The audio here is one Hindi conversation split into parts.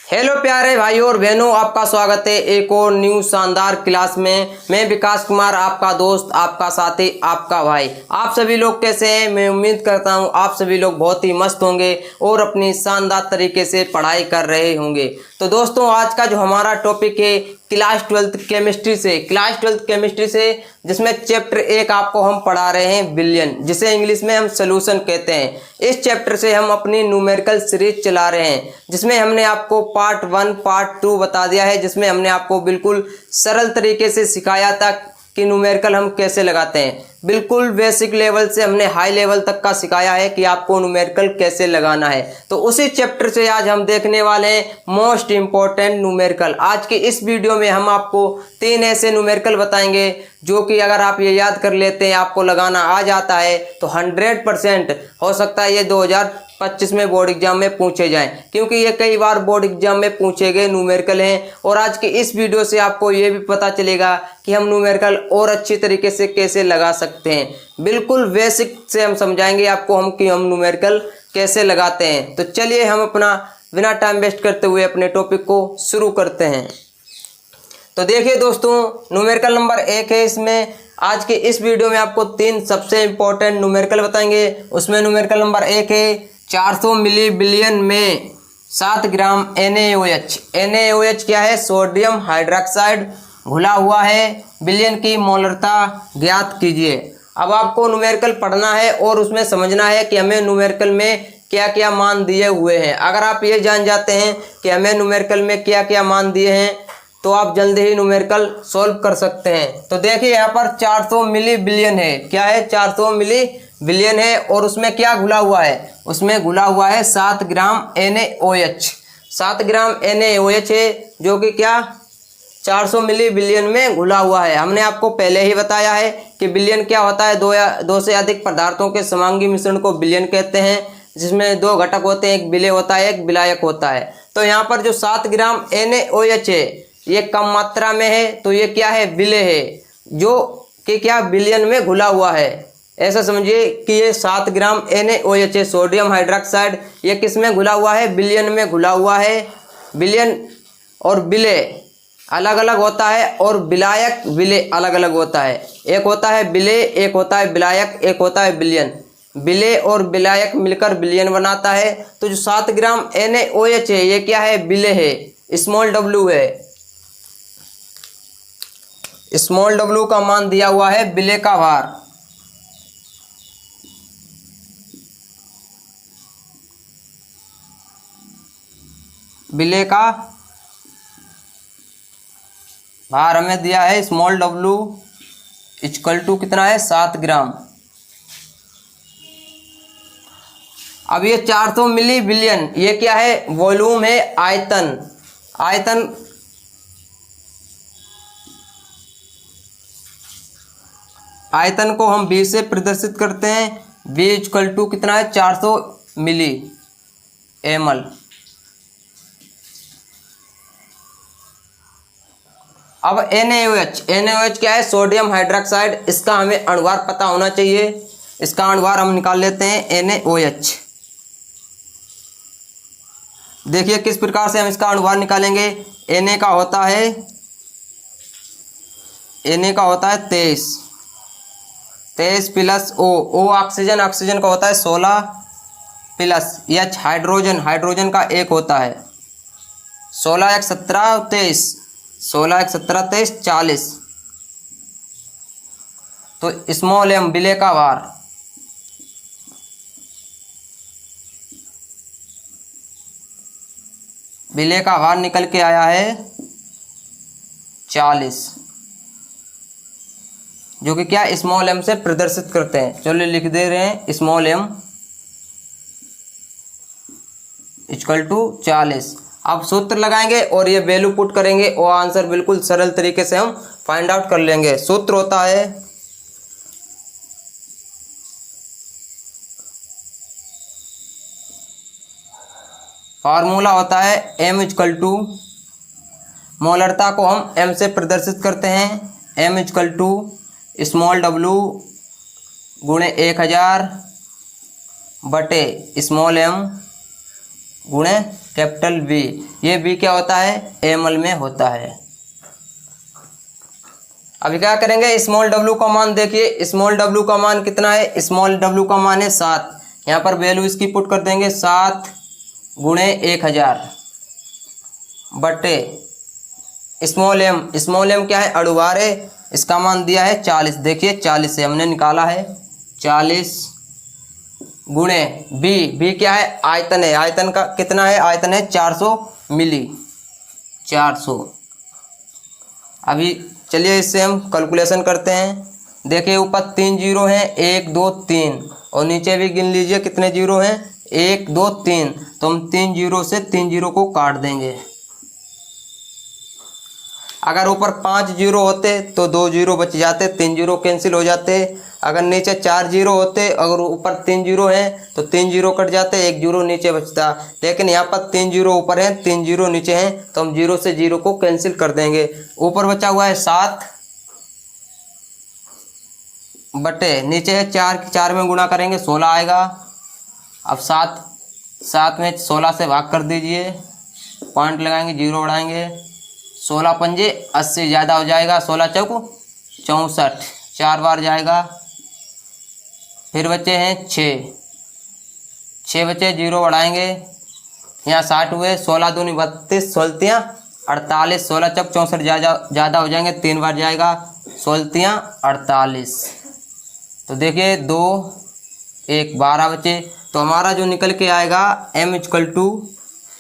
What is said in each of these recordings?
हेलो प्यारे भाइयों और बहनों, आपका स्वागत है एक और न्यू शानदार क्लास में। मैं विकास कुमार, आपका दोस्त, आपका साथी, आपका भाई। आप सभी लोग कैसे हैं? मैं उम्मीद करता हूं आप सभी लोग बहुत ही मस्त होंगे और अपनी शानदार तरीके से पढ़ाई कर रहे होंगे। तो दोस्तों, आज का जो हमारा टॉपिक है क्लास 12th केमिस्ट्री से जिसमें चैप्टर 1 आपको हम पढ़ा रहे हैं बिलियन, जिसे इंग्लिश में हम सॉल्यूशन कहते हैं। इस चैप्टर से हम अपनी न्यूमेरिकल सीरीज चला रहे हैं, जिसमें हमने आपको पार्ट 1 पार्ट 2 बता दिया है, जिसमें हमने आपको बिल्कुल सरल तरीके से सिखाया था कि न्यूमेरिकल हम कैसे लगाते हैं। बिल्कुल बेसिक लेवल से हमने हाई लेवल तक का सिखाया है कि आपको न्यूमेरिकल कैसे लगाना है। तो उसी चैप्टर से आज हम देखने वाले हैं मोस्ट इंपॉर्टेंट न्यूमेरिकल। आज के इस वीडियो में हम आपको 3 ऐसे न्यूमेरिकल बताएंगे जो कि अगर आप ये याद कर लेते हैं, आपको लगाना आ जाता है, तो 100% हो सकता है ये 2025 में बोर्ड एग्जाम में पूछे जाएं, क्योंकि ये कई बार बोर्ड एग्जाम में पूछे गए न्यूमेरिकल हैं। और आज के इस वीडियो से आपको ये भी पता चलेगा कि हम न्यूमेरिकल और अच्छी तरीके से कैसे लगा सकते हैं। बिल्कुल बेसिक से हम समझाएंगे आपको हम न्यूमेरिकल कैसे लगाते हैं। तो चलिए हम अपना बिना टाइम वेस्ट करते हुए अपने टॉपिक को शुरू करते हैं। तो देखिए दोस्तों, न्यूमेरिकल नंबर 1 है। इसमें आज के इस वीडियो में आपको 3 सबसे इंपॉर्टेंट न्यूमेरिकल बताएंगे। उसमें न्यूमेरिकल नंबर 1 है 400 मिली बिलियन में 7 ग्राम NaOH। NaOH क्या है? सोडियम हाइड्रोक्साइड घुला हुआ है। बिलियन की मोलरता ज्ञात कीजिए। अब आपको न्यूमेरिकल पढ़ना है और उसमें समझना है कि हमें न्यूमेरिकल में क्या क्या मान दिए हुए हैं। अगर आप ये जान जाते हैं कि हमें न्यूमेरिकल में क्या क्या मान दिए हैं, तो आप जल्दी ही न्यूमेरिकल सॉल्व कर सकते हैं। तो देखिए यहाँ पर 400 मिली बिलियन है। क्या है? 400 मिली बिलियन है। और उसमें क्या घुला हुआ है? उसमें घुला हुआ है 7 ग्राम NaOH। 7 ग्राम NaOH है, जो कि क्या 400 मिली बिलियन में घुला हुआ है। हमने आपको पहले ही बताया है कि बिलियन क्या होता है। दो से अधिक पदार्थों के समांगी मिश्रण को बिलियन कहते हैं, जिसमें 2 घटक होते हैं, एक विलेय होता है, एक विलायक होता है। तो यहाँ पर जो 7 ग्राम NaOH है ये कम मात्रा में है, तो ये क्या है? विलेय है, जो कि क्या बिलियन में घुला हुआ है। ऐसा समझिए कि ये 7 ग्राम NaOH है, सोडियम हाइड्रोक्साइड, ये किस में घुला हुआ है? बिलियन में घुला हुआ है। बिलियन और विलेय अलग अलग होता है, और विलायक विलेय अलग अलग होता है। एक होता है विलेय, एक होता है विलायक, एक होता है बिलियन। विलेय और विलायक मिलकर बिलियन बनाता है। तो जो 7 ग्राम NaOH है ये क्या है? विलेय है, स्मॉल w है। स्मॉल w का मान दिया हुआ है विलेय का भार। विलेय का भार हमें दिया है स्मॉल w इक्वल टू कितना है? 7 ग्राम। अब ये 400 मिली बिलियन ये क्या है? वॉल्यूम है, आयतन। आयतन को हम V से प्रदर्शित करते हैं। V इक्वल टू कितना है? 400 मिली ml। अब NaOH क्या है? Sodium hydroxide. इसका हमें अणुभार पता होना चाहिए। इसका अणुभार हम निकाल लेते हैं NaOH। देखिए किस प्रकार से हम इसका अणुभार निकालेंगे। Na का होता है 23 प्लस O ऑक्सीजन का होता है 16 प्लस H हाइड्रोजन का 1 होता है 16 1 17 23 16 1 17 23 40। तो स्मॉल m विलेय का भार। विलेय का भार निकल के आया है 40, जो कि क्या स्मॉल m से प्रदर्शित करते हैं। चलिए लिख दे रहे हैं स्मॉल m इक्वल टू 40। अब सूत्र लगाएंगे और ये वैल्यू पुट करेंगे और आंसर बिल्कुल सरल तरीके से हम फाइंड आउट कर लेंगे। सूत्र होता है फार्मूला होता है m इक्वल टू, मोलरता को हम m से प्रदर्शित करते हैं। m equal to small w गुणे 1000 बटे स्मॉल m गुणे कैपिटल बी। ये बी क्या होता है, ml में होता है। अभी क्या करेंगे, स्मॉल w का मान देखिए, स्मॉल w का मान कितना है, स्मॉल w का मान है 7। यहाँ पर वैल्यू इसकी पुट कर देंगे 7 गुणे 1000 बटे स्मॉल m क्या है, अड़ुवार है, इसका मान दिया है 40। देखिए 40 से हमने निकाला है 40 गुणे बी क्या है, आयतन है, आयतन का कितना है, आयतन है 400 मिली, 400। अभी चलिए इससे हम कैलकुलेशन करते हैं। देखिए ऊपर 3 जीरो हैं, 1 2 3, और नीचे भी गिन लीजिए कितने जीरो हैं, 1 2 3। तो हम 3 जीरो से 3 जीरो को काट देंगे। अगर ऊपर 5 जीरो होते तो 2 जीरो बच जाते, 3 जीरो कैंसिल हो जाते। अगर नीचे 4 जीरो होते, अगर ऊपर 3 जीरो हैं तो 3 जीरो कट जाते, 1 जीरो नीचे बचता। लेकिन यहाँ पर 3 जीरो ऊपर है, 3 जीरो नीचे हैं, तो हम जीरो से जीरो को कैंसिल कर देंगे। ऊपर बचा हुआ है 7 बटे नीचे है 4 में गुणा करेंगे 16 आएगा। अब 7 में 16 से भाग कर दीजिए, पॉइंट लगाएंगे, जीरो बढ़ाएंगे, 16 पंजे 80 ज़्यादा हो जाएगा, 16 चौक 64, 4 बार जाएगा। फिर बचे हैं 6 बचे, जीरो बढ़ाएंगे, यहाँ 60 हुए, 16 दूनी 32, 16 48, 16 चौक 64 ज़्यादा हो जाएंगे, 3 बार जाएगा, 16 48। तो देखिए 2 1 12 बचे। तो हमारा जो निकल के आएगा m =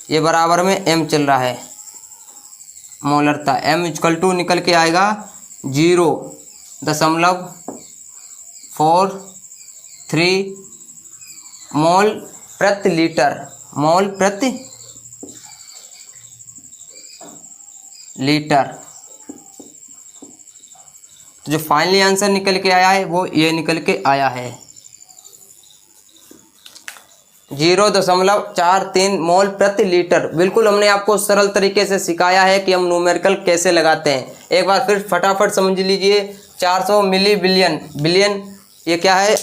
ये बराबर में m चल रहा है मोलरता, m = निकल के आएगा 0.43 मोल प्रति लीटर, मोल प्रति लीटर। तो जो फाइनली आंसर निकल के आया है वो ये निकल के आया है 0.43 मोल प्रति लीटर। बिल्कुल हमने आपको सरल तरीके से सिखाया है कि हम न्यूमेरिकल कैसे लगाते हैं। एक बार फिर फटाफट समझ लीजिए। 400 मिली बिलियन ये क्या है,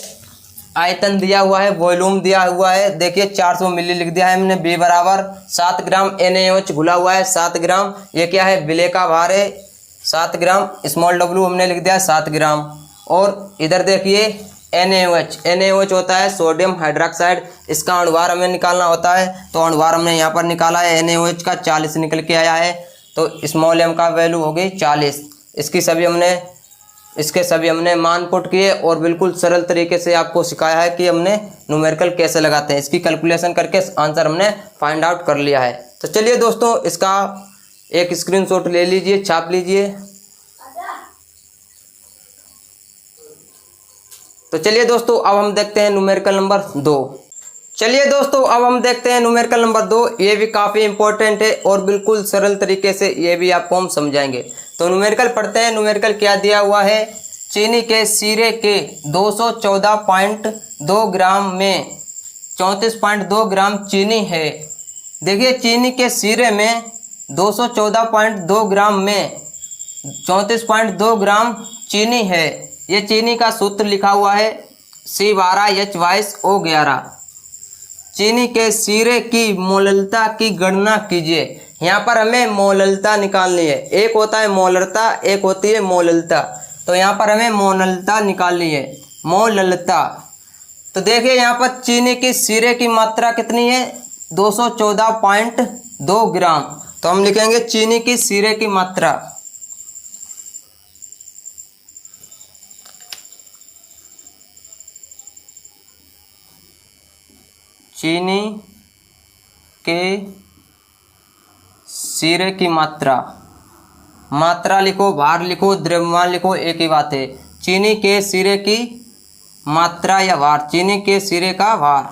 आयतन दिया हुआ है, वॉल्यूम दिया हुआ है। देखिए 400 मिली लिख दिया है हमने। बी बराबर 7 ग्राम NaOH घुला हुआ है 7 ग्राम। ये क्या है, विलेय का भार है 7 ग्राम। स्मॉल w हमने लिख दिया है 7 ग्राम। और इधर देखिए NaOH होता है सोडियम हाइड्रोक्साइड। इसका अणुभार हमें निकालना होता है, तो अणुभार हमने यहाँ पर निकाला है NaOH का 40 निकल के आया है। तो स्मॉल m का वैल्यू हो गई 40। इसके सभी हमने मान पुट किए और बिल्कुल सरल तरीके से आपको सिखाया है कि हमने न्यूमेरिकल कैसे लगाते हैं। इसकी कैलकुलेशन करके आंसर हमने फाइंड आउट कर लिया है। तो चलिए दोस्तों, इसका एक स्क्रीनशॉट ले लीजिए, छाप लीजिए। तो चलिए दोस्तों, अब हम देखते हैं न्यूमेरिकल नंबर 2। चलिए दोस्तों, अब हम देखते हैं न्यूमेरिकल नंबर 2। ये भी काफ़ी इंपॉर्टेंट है और बिल्कुल सरल तरीके से ये भी आपको हम समझाएंगे। तो न्यूमेरिकल पढ़ते हैं। न्यूमेरिकल क्या दिया हुआ है, चीनी के सीरे के 214.2 ग्राम में 34.2 ग्राम चीनी है। देखिए चीनी के सीरे में 214.2 ग्राम में 34.2 ग्राम चीनी है। ये चीनी का सूत्र लिखा हुआ है C12H22O11। चीनी के सीरे की मोललता की गणना कीजिए। यहाँ पर हमें मोललता निकालनी है। एक होता है मोलरता, एक होती है मोललता। तो यहाँ पर हमें मोललता निकालनी है, मोललता। तो देखिए यहाँ पर चीनी की सीरे की मात्रा कितनी है, 214.2 ग्राम। तो हम लिखेंगे चीनी की सीरे की मात्रा। चीनी के सीरे की मात्रा लिखो, भार लिखो, द्रव्यमान लिखो, एक ही बात है। चीनी के सीरे की मात्रा या भार, चीनी के सीरे का भार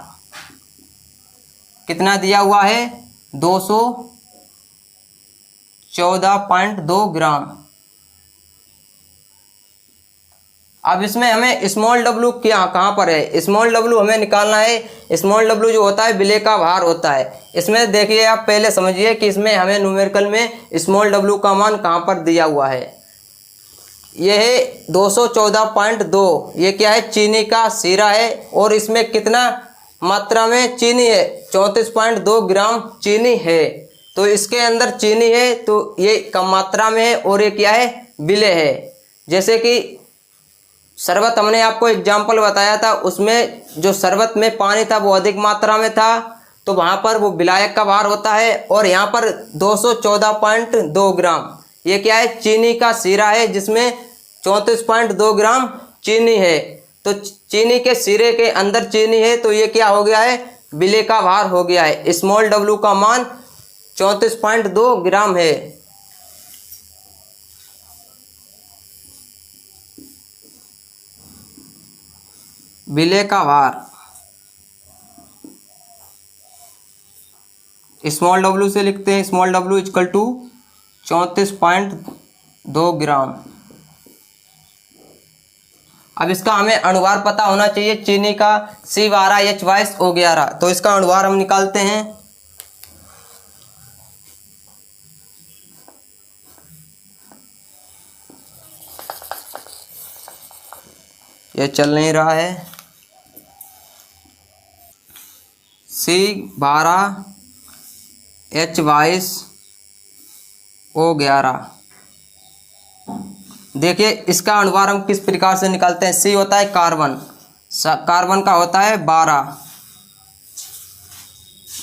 कितना दिया हुआ है, 214.2 ग्राम। अब इसमें हमें स्मॉल w कहाँ पर है, स्मॉल w हमें निकालना है। स्मॉल w जो होता है विलेय का भार होता है। इसमें देखिए आप पहले समझिए कि इसमें हमें न्यूमेरिकल में स्मॉल w का मान कहाँ पर दिया हुआ है। यह है 214.2। ये क्या है, चीनी का सीरा है और इसमें कितना मात्रा में चीनी है, 34.2 ग्राम चीनी है। तो इसके अंदर चीनी है तो ये कम मात्रा में है और ये क्या है, विलेय है। जैसे कि शरबत हमने आपको एग्जाम्पल बताया था, उसमें जो शरबत में पानी था वो अधिक मात्रा में था, तो वहाँ पर वो विलायक का भार होता है। और यहाँ पर 214.2 ग्राम ये क्या है, चीनी का सीरा है जिसमें 34.2 ग्राम चीनी है। तो चीनी के सिरे के अंदर चीनी है तो ये क्या हो गया है, विलेय का भार हो गया है। स्मॉल डब्ल्यू का मान 34.2 ग्राम है। विलेय का भार स्मॉल डब्ल्यू से लिखते हैं, स्मॉल डब्ल्यू इक्वल टू 34.2 ग्राम। अब इसका हमें अनुभार पता होना चाहिए, चीनी का C12H22O11। तो इसका अनुभार हम निकालते हैं। ये चल नहीं रहा है। C12H22O11। देखिए इसका अनुभार हम किस प्रकार से निकालते हैं। C होता है कार्बन, कार्बन का होता है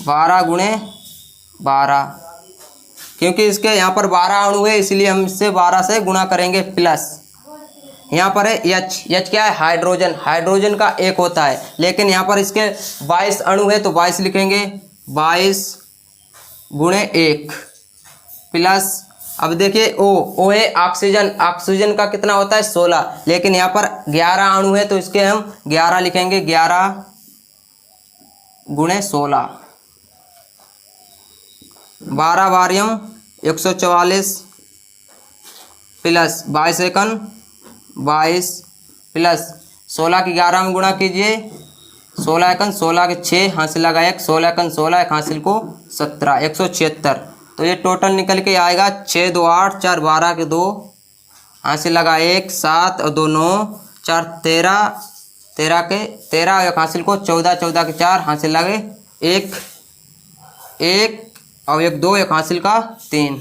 12 गुणे 12, क्योंकि इसके यहाँ पर 12 अणु है इसलिए हम इससे 12 से गुणा करेंगे। प्लस यहाँ पर है H क्या है, हाइड्रोजन, हाइड्रोजन का 1 होता है, लेकिन यहाँ पर इसके 22 अणु है तो 22 लिखेंगे, 22 गुणे 1 प्लस। अब देखिए O है ऑक्सीजन, ऑक्सीजन का कितना होता है 16, लेकिन यहाँ पर 11 अणु है तो इसके हम 11 लिखेंगे, 11 गुणे 16, 12 बारियम 144 प्लस 22 एकन 22 प्लस 16 की 11 में गुणा कीजिए, 16 एकन 16 के 6 हासिल लगा 1, 16 एकन 16 एक हासिल को 17, 176। तो ये टोटल निकल के आएगा 6 2 8 4 12 के 2 हासिल लगा 1 7 और 2 9 4 13, 13 के 13 एक हासिल को 14, 14 के 4 हासिल लगे 1 1 और 1 2 एक हासिल का 3,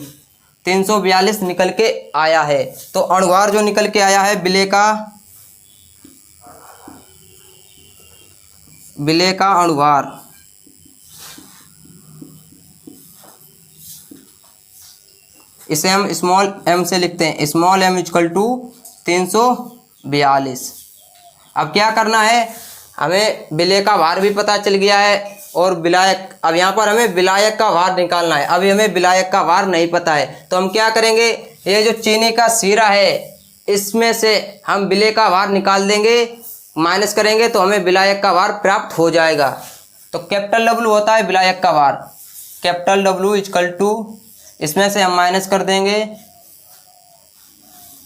342 निकल के आया है। तो अनुभार जो निकल के आया है विलेय का अनुभार इसे हम स्मॉल m से लिखते हैं, स्मॉल m इक्वल टू 342। अब क्या करना है, हमें विलेय का भार भी पता चल गया है और विलायक, अब यहाँ पर हमें विलायक का भार निकालना है। अभी हमें विलायक का भार नहीं पता है तो हम क्या करेंगे, ये जो चीनी का सीरा है इसमें से हम विलेय का भार निकाल देंगे, माइनस करेंगे तो हमें विलायक का भार प्राप्त हो जाएगा। तो कैपिटल W होता है विलायक का भार, कैपिटल W इक्वल टू, इसमें से हम माइनस कर देंगे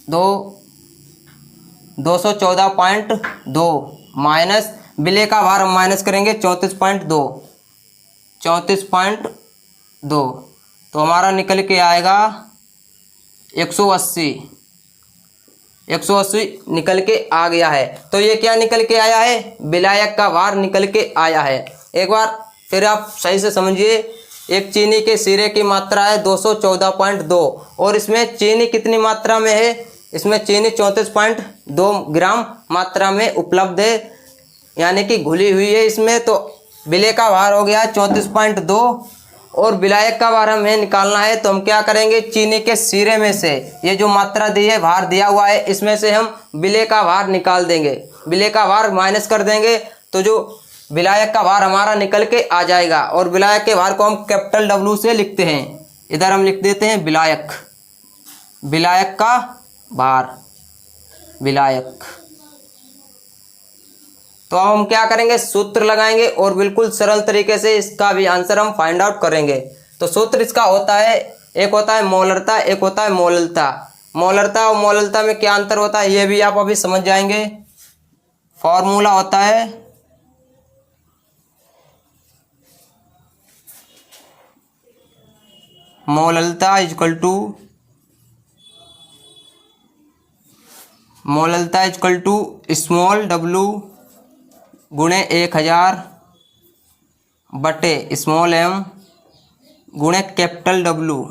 214.2 माइनस विलेय का भार हम माइनस करेंगे 34.2, 34.2 तो हमारा निकल के आएगा 180, 180 निकल के आ गया है। तो ये क्या निकल के आया है, विलायक का भार निकल के आया है। एक बार फिर आप सही से समझिए, एक चीनी के सिरे की मात्रा है 214.2 और इसमें चीनी कितनी मात्रा में है, इसमें चीनी 34.2 ग्राम मात्रा में उपलब्ध है, यानी कि घुली हुई है इसमें। तो विलेय का भार हो गया 34.2 और विलायक का भार हमें निकालना है। तो हम क्या करेंगे, चीनी के सिरे में से ये जो मात्रा दी है, भार दिया हुआ है, इसमें से हम विलेय का भार निकाल देंगे, विलेय का भार माइनस कर देंगे तो जो विलायक का भार हमारा निकल के आ जाएगा। और विलायक के भार को हम कैपिटल W से लिखते हैं, इधर हम लिख देते हैं विलायक, विलायक का भार, विलायक। तो अब हम क्या करेंगे, सूत्र लगाएंगे और बिल्कुल सरल तरीके से इसका भी आंसर हम फाइंड आउट करेंगे। तो सूत्र इसका होता है, एक होता है मोलरता, एक होता है मोललता। मोलरता और मोललता में क्या अंतर होता है ये भी आप अभी समझ जाएंगे। फॉर्मूला होता है मोललता इक्वल टू स्मॉल w गुणे 1000 बटे स्मॉल एम गुणे कैपिटल डब्लू।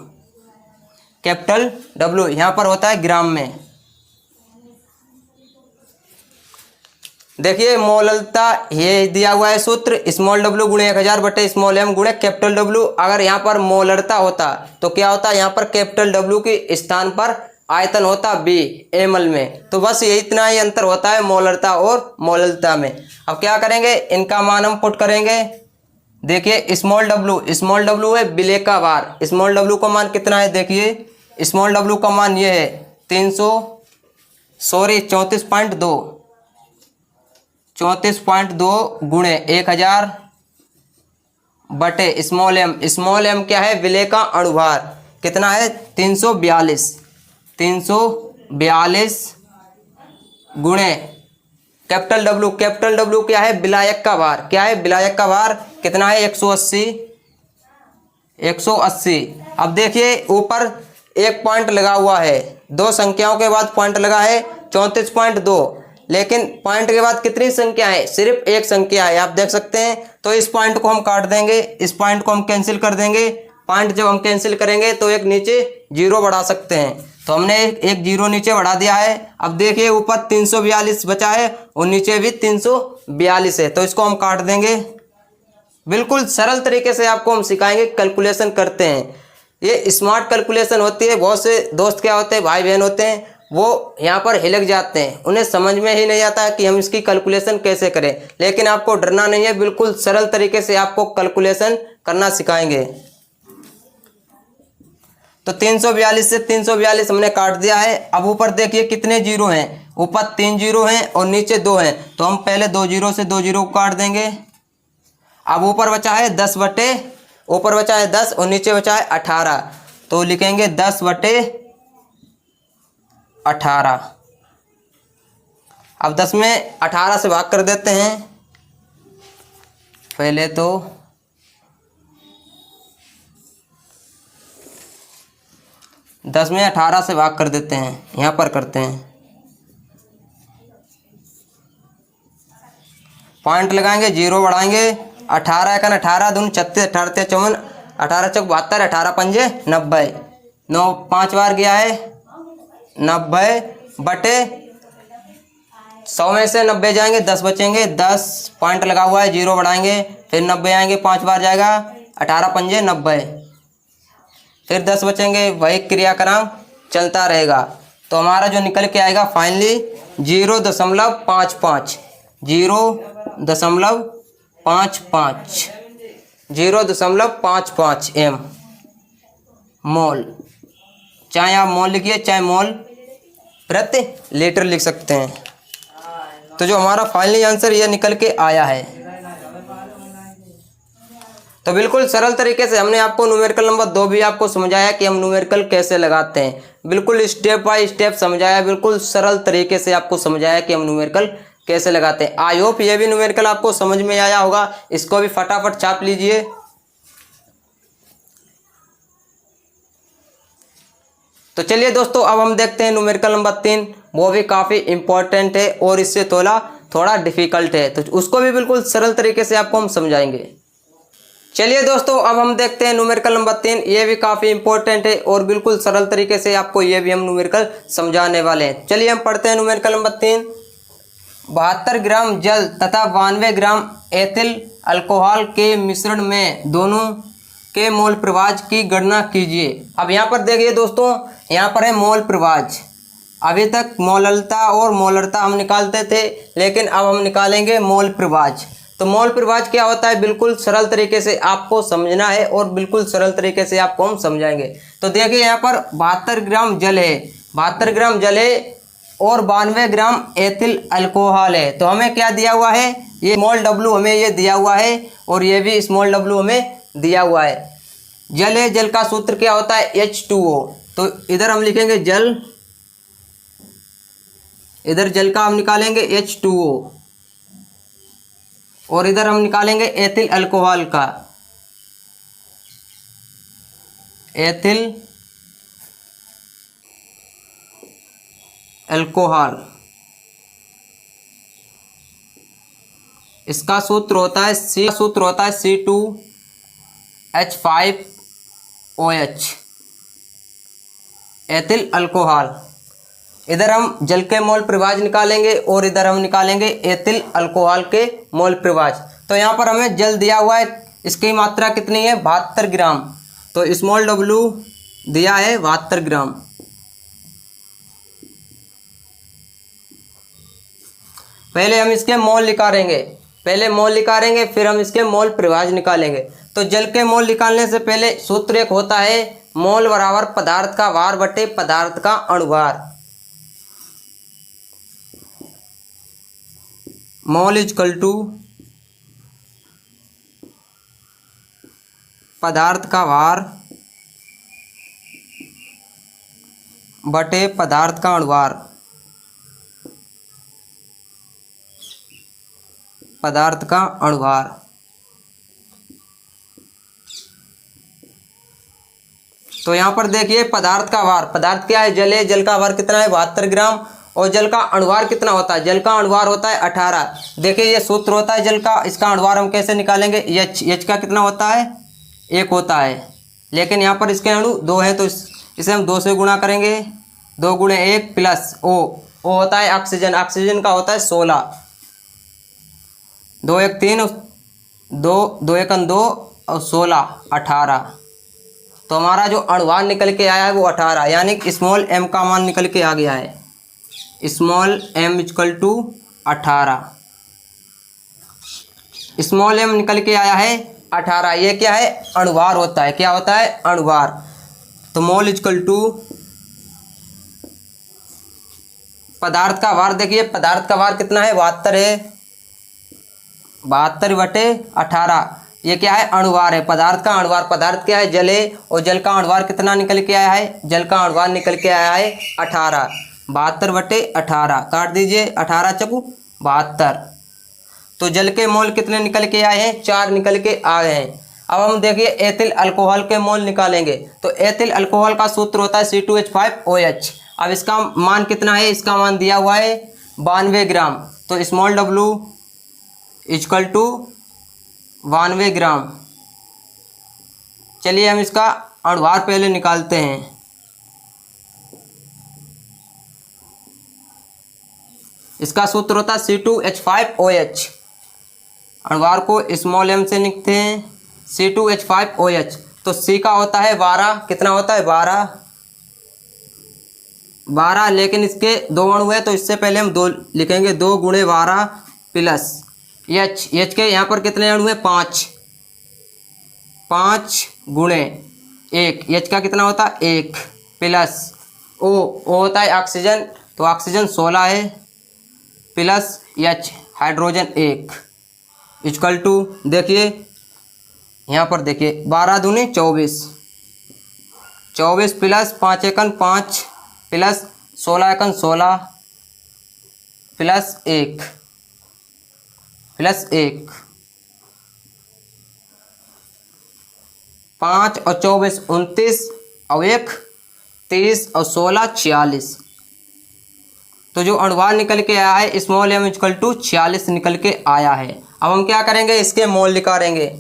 कैपिटल डब्लू यहाँ पर होता है ग्राम में। देखिए मोललता ये दिया हुआ है सूत्र, स्मॉल डब्लू गुणे 1000 बटे स्मॉल एम गुणे कैपिटल डब्लू। अगर यहाँ पर मोलरता होता तो क्या होता, यहाँ पर कैपिटल डब्लू के स्थान पर आयतन होता बी एमएल में। तो बस ये इतना ही अंतर होता है मोलरता और मोललता में। अब क्या करेंगे, इनका मान हम पुट करेंगे। देखिए स्मॉल डब्लू है विलेय का भार। स्मॉल डब्लू का मान कितना है, देखिए स्मॉल डब्लू का मान ये है 34.2 गुणे 1000 बटे स्मॉल एम। स्मॉल एम क्या है, विलेय का अणुभार कितना है 342 गुणे कैपिटल डब्लू क्या है, विलायक का भार। क्या है, विलायक का भार कितना है 180। अब देखिए ऊपर एक पॉइंट लगा हुआ है, दो संख्याओं के बाद पॉइंट लगा है 34.2, लेकिन पॉइंट के बाद कितनी संख्या है, सिर्फ एक संख्या है, आप देख सकते हैं। तो इस पॉइंट को हम काट देंगे, इस पॉइंट को हम कैंसिल कर देंगे। पॉइंट जब हम कैंसिल करेंगे तो एक नीचे जीरो बढ़ा सकते हैं, तो हमने एक जीरो नीचे बढ़ा दिया है। अब देखिए ऊपर 342 बचा है और नीचे भी 342 है, तो इसको हम काट देंगे। बिल्कुल सरल तरीके से आपको हम सिखाएंगे, कैलकुलेशन करते हैं। ये स्मार्ट कैलकुलेशन होती है। बहुत से दोस्त क्या होते हैं, भाई बहन होते हैं, वो यहाँ पर हिलक जाते हैं, उन्हें समझ में ही नहीं आता कि हम इसकी कैलकुलेशन कैसे करें। लेकिन आपको डरना नहीं है, बिल्कुल सरल तरीके से आपको कैलकुलेशन करना सिखाएंगे। तो 342 से 342 हमने काट दिया है। अब ऊपर देखिए कितने जीरो हैं, ऊपर 3 जीरो हैं और नीचे 2 हैं, तो हम पहले 2 जीरो से 2 जीरो को काट देंगे। अब ऊपर बचा है 10 और नीचे बचा है 18, तो लिखेंगे 10/18। अब 10 में 18 से भाग कर देते हैं। पहले तो 10 में 18 से भाग कर देते हैं, यहाँ पर करते हैं, पॉइंट लगाएंगे, जीरो बढ़ाएंगे। 18 एकन 18 दून 36, 18 54, 18 चौक 72, 18 पंजे 90, 9 5 बार गया है 90 बटे 100 में से 90 जाएंगे, 10 बचेंगे, 10 पॉइंट लगा हुआ है, जीरो बढ़ाएंगे, फिर 90 आएंगे, 5 बार जाएगा, 18 पंजे 90, फिर 10 बचेंगे, वही क्रियाक्रम चलता रहेगा। तो हमारा जो निकल के आएगा फाइनली 0.55 0.55 एम मोल। चाहे आप मोल लिखिए, चाहे मोल प्रति लीटर लिख सकते हैं। तो जो हमारा फाइनली आंसर ये निकल के आया है। तो बिल्कुल सरल तरीके से हमने आपको न्यूमेरिकल नंबर 2 भी आपको समझाया कि हम न्यूमेरिकल कैसे लगाते हैं। बिल्कुल स्टेप बाय स्टेप समझाया, बिल्कुल सरल तरीके से आपको समझाया कि हम न्यूमेरिकल कैसे लगाते हैं। आई होप ये भी न्यूमेरिकल आपको समझ में आया होगा। इसको भी फटाफट छाप लीजिए। तो चलिए दोस्तों, अब हम देखते हैं न्यूमेरिकल नंबर 3। वो भी काफ़ी इंपॉर्टेंट है और इससे थोड़ा डिफिकल्ट है, तो उसको भी बिल्कुल सरल तरीके से आपको हम समझाएंगे। चलिए दोस्तों, अब हम देखते हैं न्यूमेरिकल नंबर 3। ये भी काफ़ी इंपॉर्टेंट है और बिल्कुल सरल तरीके से आपको ये भी हम न्यूमेरिकल समझाने वाले हैं। चलिए हम पढ़ते हैं न्यूमेरिकल नंबर 3। 72 ग्राम जल तथा 92 ग्राम एथिल अल्कोहल के मिश्रण में दोनों के मोल प्रवाह की गणना कीजिए। अब यहाँ पर देखिए दोस्तों, यहाँ पर है मोल प्रवाह। अभी तक मोललता और मोलरता हम निकालते थे, लेकिन अब हम निकालेंगे मोल प्रवाह। तो मोल प्रवाह क्या होता है, बिल्कुल सरल तरीके से आपको समझना है और बिल्कुल सरल तरीके से आपको हम समझाएंगे। तो देखिए यहाँ पर 72 ग्राम जल है, 72 ग्राम जल है और 92 ग्राम एथिल अल्कोहल है। तो हमें क्या दिया हुआ है, ये स्मॉल डब्लू हमें ये दिया हुआ है और ये भी स्मॉल डब्लू हमें दिया हुआ है। जल है, जल का सूत्र क्या होता है H2O। तो इधर हम लिखेंगे जल, इधर जल का हम निकालेंगे H2O और इधर हम निकालेंगे एथिल अल्कोहल का, एथिल अल्कोहल। इसका सूत्र होता है C2H5OH, एथिल अल्कोहल। इधर हम जल के मोल प्रवाह निकालेंगे और इधर हम निकालेंगे एथिल अल्कोहल के मोल प्रवाह। तो यहाँ पर हमें जल दिया हुआ है, इसकी मात्रा कितनी है 72 ग्राम। तो स्मॉल W दिया है 72 ग्राम। पहले हम इसके मोल निकालेंगे, फिर हम इसके मोल प्रवाह निकालेंगे। तो जल के मोल निकालने से पहले सूत्र एक होता है मोल बराबर पदार्थ का भार बटे पदार्थ का अणुभार। मोल इजकल टू पदार्थ का भार बटे पदार्थ का अणुभार। पदार्थ का अणुभार। तो यहाँ पर देखिए पदार्थ का भार, पदार्थ क्या है, जल है, जल का भार कितना है 72 ग्राम। और जल का अणुभार कितना होता है, जल का अणुभार होता है 18। देखिए ये सूत्र होता है जल का, इसका अणुभार हम कैसे निकालेंगे, H का कितना होता है 1 होता है, लेकिन यहाँ पर इसके अणु 2 है तो इसे हम 2 से गुणा करेंगे। 2 गुणे 1 प्लस O होता है ऑक्सीजन, ऑक्सीजन का होता है 16। 2 1 3, 2 1 2 और 16 18। तो हमारा जो अणुभार निकल के आया है वो 18, यानी स्मॉल m का मान निकल के आ गया है। Small m equal to 18। Small m निकल के आया है 18। ये क्या है अणुभार होता है, क्या होता है अणुभार। तो मोल इक्वल टू पदार्थ का भार, देखिए पदार्थ का भार कितना है 72 है, 72 बटे 18। ये क्या है अणुभार है, पदार्थ का अणुभार। पदार्थ क्या है जल है, और जल का अणुभार कितना निकल के आया है, जल का अणुभार निकल के आया है 18। 72 बटे 18 काट दीजिए, 18 चकू 72। तो जल के मोल कितने निकल के आए हैं 4 निकल के आए हैं। अब हम देखिए एथिल अल्कोहल के मोल निकालेंगे। तो एथिल अल्कोहल का सूत्र होता है C2H5OH। अब इसका मान कितना है, इसका मान दिया हुआ है 92 ग्राम। तो स्मॉल W इक्वल टू 92 ग्राम। चलिए हम इसका अणुभार पहले निकालते हैं। इसका सूत्र होता है C2H5OH। अणुभार को स्मॉल m से लिखते हैं C2H5OH। तो C का होता है 12, कितना होता है 12, लेकिन इसके 2 अणु है तो इससे पहले हम 2 लिखेंगे। 2 गुणे 12 प्लस H के यहाँ पर कितने अणु है 5, 5 गुणे 1, H का कितना होता है 1 प्लस O होता है ऑक्सीजन, तो ऑक्सीजन 16 है plus H hydrogen 1 equal to, देखिए यहाँ पर देखिए 12 दूनी 24, 24 प्लस 5 एकन 5 प्लस 16 एकन 16 प्लस 1 5 और 24 29 और 1 30 और 16 46। तो जो अणुभार निकल के आया है स्मॉल m इक्वल टू 46 निकल के आया है। अब हम क्या करेंगे, इसके मोल निकालेंगे।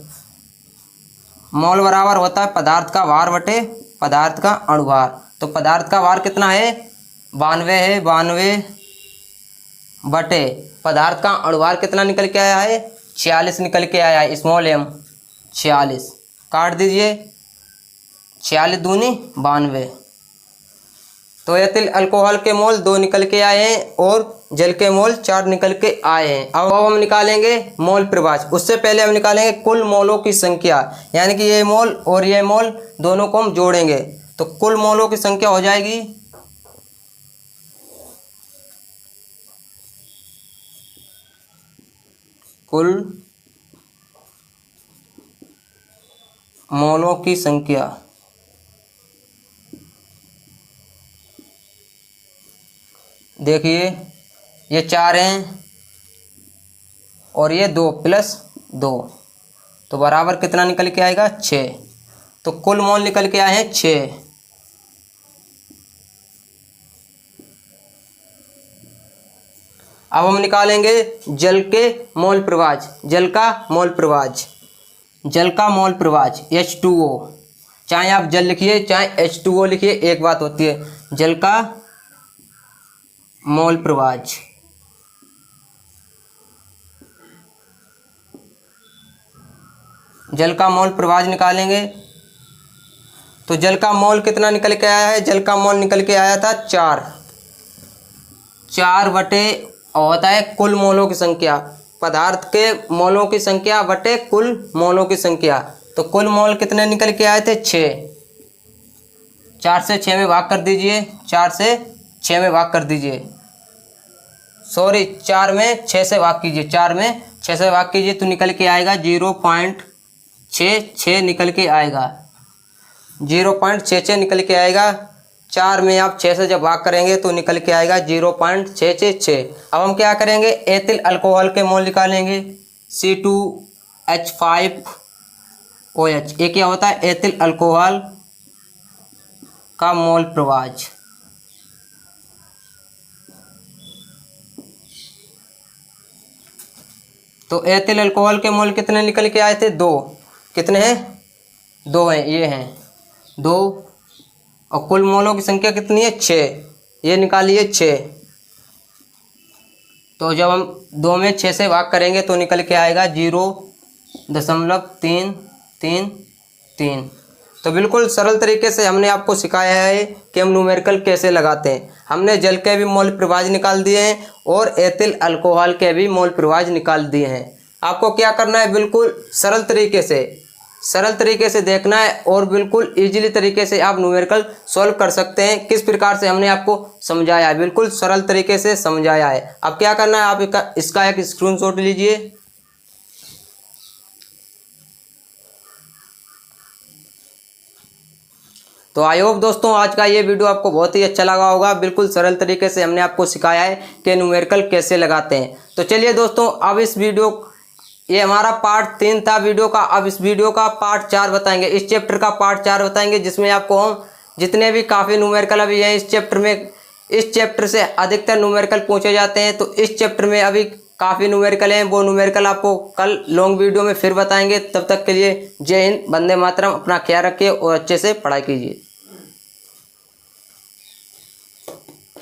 मोल बराबर होता है पदार्थ का भार बटे पदार्थ का अणुभार। तो पदार्थ का भार कितना है 92 है, 92 बटे पदार्थ का अणुभार कितना निकल के आया है 46 निकल के आया है। स्मॉल m 46 काट दीजिए, 46 दूनी 92। तो एथिल अल्कोहल के मोल 2 निकल के आए हैं और जल के मोल 4 निकल के आए हैं। अब हम निकालेंगे मोल प्रवाह। उससे पहले हम निकालेंगे कुल मोलों की संख्या, यानी कि ये मोल और ये मोल दोनों को हम जोड़ेंगे तो कुल मोलों की संख्या हो जाएगी कुल मोलों की संख्या। देखिए ये 4 हैं और ये 2 प्लस 2, तो बराबर कितना निकल के आएगा 6। तो कुल मोल निकल के आए हैं 6। अब हम निकालेंगे जल के मोल प्रवाह, जल का मोल प्रवाह, जल का मोल प्रवाह H2O, चाहे आप जल लिखिए चाहे H2O लिखिए, एक बात होती है, जल का मोल प्रवाह। जल का मोल प्रवाह निकालेंगे तो जल का मोल कितना निकल के आया है, जल का मोल निकल के आया था 4 बटे होता है कुल मोलों की संख्या, पदार्थ के मोलों की संख्या बटे कुल मोलों की संख्या। तो कुल मोल कितने निकल के आए थे 6, 4 से 6 में भाग कर दीजिए, 4 से 6 में भाग कर दीजिए, सॉरी 4 में 6 से भाग कीजिए, 4 में 6 से भाग कीजिए तो निकल के आएगा 0.66 निकल के आएगा, 0.66 निकल के आएगा। 4 में आप 6 से जब भाग करेंगे तो निकल के आएगा 0.666। अब हम क्या करेंगे, एथिल अल्कोहल के मोल निकालेंगे, C2H5OH, ये क्या होता है, एथिल अल्कोहल का मोल प्रवाह। तो एथिल अल्कोहल के मोल कितने निकल के आए थे, 2, कितने हैं, 2 हैं, ये हैं 2, और कुल मोलों की संख्या कितनी है 6, ये निकालिए 6। तो जब हम 2 में 6 से भाग करेंगे तो निकल के आएगा 0.333। तो बिल्कुल सरल तरीके से हमने आपको सिखाया है कि हम न्यूमेरिकल कैसे लगाते हैं। हमने जल के भी मोल प्रवाह निकाल दिए हैं और एथिल अल्कोहल के भी मोल प्रवाह निकाल दिए हैं। आपको क्या करना है, बिल्कुल सरल तरीके से देखना है और बिल्कुल इजीली तरीके से आप न्यूमेरिकल सॉल्व कर सकते हैं। किस प्रकार से हमने आपको समझाया है, बिल्कुल सरल तरीके से समझाया है। अब क्या करना है, आप इसका एक स्क्रीनशॉट लीजिए। तो आई होप दोस्तों आज का ये वीडियो आपको बहुत ही अच्छा लगा होगा। बिल्कुल सरल तरीके से हमने आपको सिखाया है कि न्यूमेरिकल कैसे लगाते हैं। तो चलिए दोस्तों, अब इस वीडियो, ये हमारा पार्ट 3 था वीडियो का, अब इस वीडियो का पार्ट 4 बताएंगे, इस चैप्टर का पार्ट 4 बताएंगे, जिसमें आपको हम जितने भी काफ़ी न्यूमेरिकल अभी हैं इस चैप्टर में, इस चैप्टर से अधिकतर न्यूमेरिकल पूछे जाते हैं। तो इस चैप्टर में अभी काफ़ी न्यूमेरिकल हैं, वो न्यूमेरिकल आपको कल लॉन्ग वीडियो में फिर बताएंगे। तब तक के लिए जय हिंद, वंदे मातरम, अपना ख्याल रखिए और अच्छे से पढ़ाई कीजिए।